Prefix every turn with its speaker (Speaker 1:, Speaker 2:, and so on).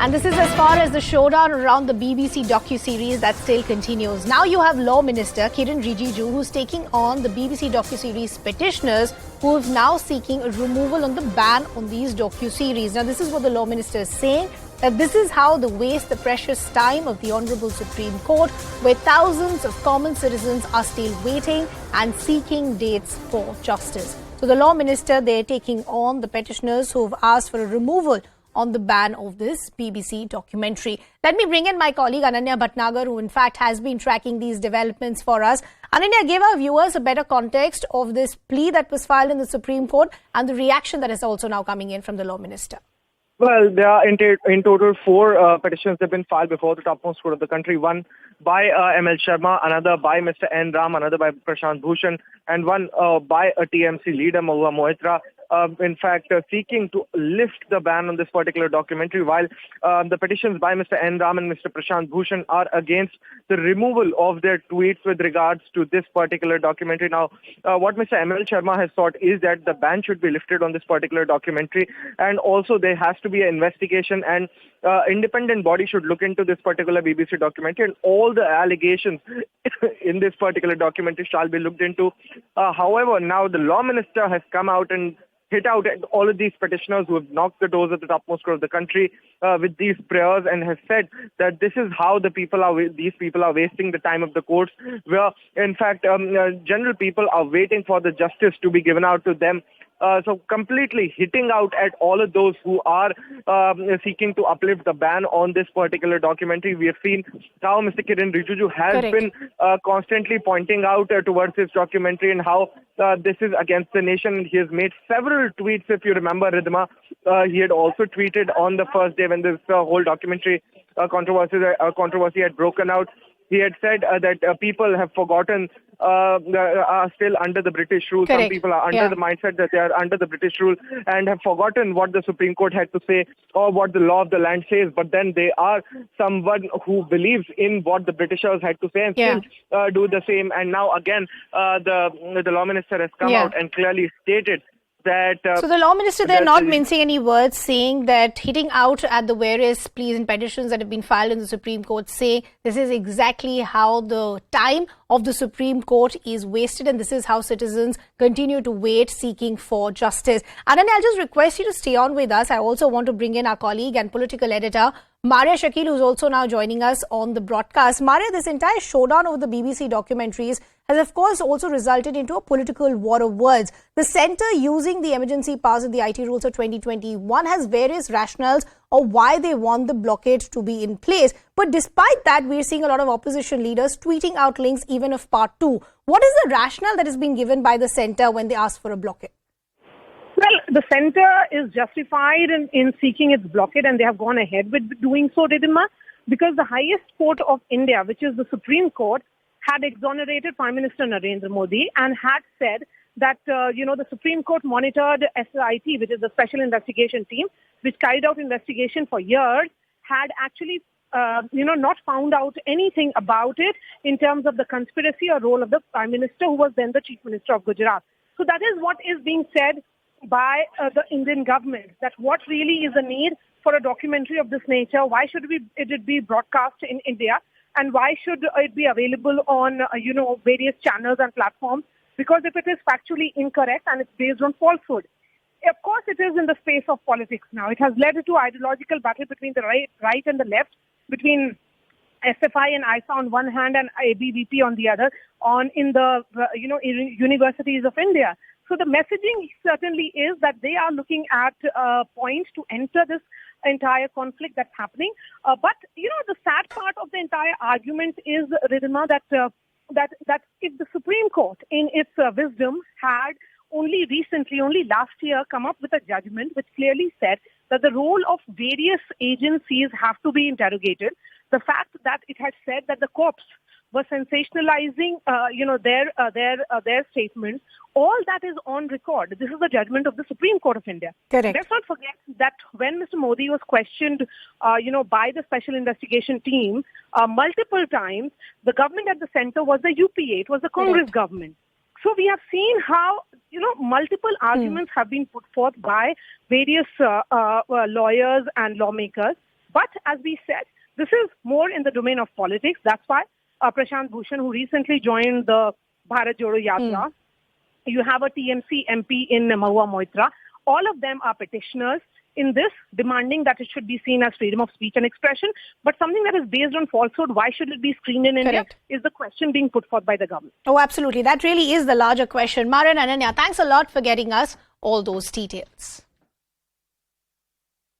Speaker 1: And this is as far as the showdown around the BBC docuseries that still continues. Now you have Law Minister Kiren Rijiju, who's taking on the BBC docuseries Petitioners, who is now seeking a removal on the ban on these docuseries. Now this is what the Law Minister is saying, that this is how they waste the precious time of the Honourable Supreme Court, where thousands of common citizens are still waiting and seeking dates for justice. So the Law Minister, they're taking on the petitioners who've asked for a removal on the ban of this BBC documentary. Let me bring in my colleague Ananya Bhatnagar, who in fact has been tracking these developments for us. Ananya, give our viewers a better context of this plea that was filed in the Supreme Court and the reaction that is also now coming in from the Law Minister.
Speaker 2: Well, there are in total 4 petitions that have been filed before the topmost court of the country. One by ML Sharma, another by Mr. N. Ram, another by Prashant Bhushan, and one by a TMC leader, Mahua Moitra. In fact, seeking to lift the ban on this particular documentary, while the petitions by Mr. N. Ram and Mr. Prashant Bhushan are against the removal of their tweets with regards to this particular documentary. Now, what Mr. ML Sharma has sought is that the ban should be lifted on this particular documentary, and also there has to be an investigation, and independent body should look into this particular BBC documentary, and all the allegations in this particular documentary shall be looked into. However, now the Law Minister has come out and hit out at all of these petitioners who have knocked the doors of the topmost court of the country with these prayers, and has said that this is how these people are wasting the time of the courts, where in fact general people are waiting for the justice to be given out to them. So completely hitting out at all of those who are seeking to uplift the ban on this particular documentary. We have seen how Mr. Kiren Rijiju has been constantly pointing out towards this documentary and how this is against the nation. He has made several tweets, if you remember, Ridhima. He had also tweeted on the first day when this whole documentary controversy had broken out. He had said that people have forgotten, are still under the British rule. Some people are under the mindset that they are under the British rule and have forgotten what the Supreme Court had to say or what the law of the land says. But then they are someone who believes in what the Britishers had to say and still do the same. And now again, the Law Minister has come out and clearly stated that,
Speaker 1: so the Law Minister, they're not mincing any words, saying that hitting out at the various pleas and petitions that have been filed in the Supreme Court, say this is exactly how the time of the Supreme Court is wasted, and this is how citizens continue to wait seeking for justice. Ananya, I'll just request you to stay on with us. I also want to bring in our colleague and political editor Maria Shakil, who's also now joining us on the broadcast. Maria, this entire showdown over the BBC documentaries has of course also resulted into a political war of words. The centre, using the emergency powers of the IT rules of 2021, has various rationales of why they want the blockade to be in place. But despite that, we're seeing a lot of opposition leaders tweeting out links even of part 2. What is the rationale that is being given by the centre when they ask for a blockade?
Speaker 3: Well, the centre is justified in seeking its blockade, and they have gone ahead with doing so, Ridhima, because the highest court of India, which is the Supreme Court, had exonerated Prime Minister Narendra Modi and had said that, the Supreme Court monitored SIT, which is the Special Investigation Team, which carried out investigation for years, had actually, not found out anything about it in terms of the conspiracy or role of the Prime Minister, who was then the Chief Minister of Gujarat. So that is what is being said by the Indian government, that what really is the need for a documentary of this nature, why should it be broadcast in India, and why should it be available on, various channels and platforms? Because if it is factually incorrect and it's based on falsehood, of course it is in the space of politics now. It has led to ideological battle between the right and the left, between SFI and ISA on one hand and ABVP on the other, in the universities of India. So the messaging certainly is that they are looking at points to enter this entire conflict that's happening. But the sad part of the entire argument is, Ridhima, that if the Supreme Court, in its wisdom, had only last year, come up with a judgment which clearly said that the role of various agencies have to be interrogated. The fact that it had said that the cops were sensationalizing, their statements, all that is on record. This is the judgment of the Supreme Court of India.
Speaker 1: Correct.
Speaker 3: Let's not forget that when Mr. Modi was questioned, by the Special Investigation Team multiple times, the government at the centre was the UPA. It was the Congress government. So we have seen how, multiple arguments have been put forth by various lawyers and lawmakers. But as we said, this is more in the domain of politics. That's why Prashant Bhushan, who recently joined the Bharat Jodo Yatra, you have a TMC MP in Mahua Moitra. All of them are petitioners in this, demanding that it should be seen as freedom of speech and expression. But something that is based on falsehood, why should it be screened in India, is the question being put forth by the government.
Speaker 1: Oh, absolutely. That really is the larger question. Mara and Ananya, thanks a lot for getting us all those details.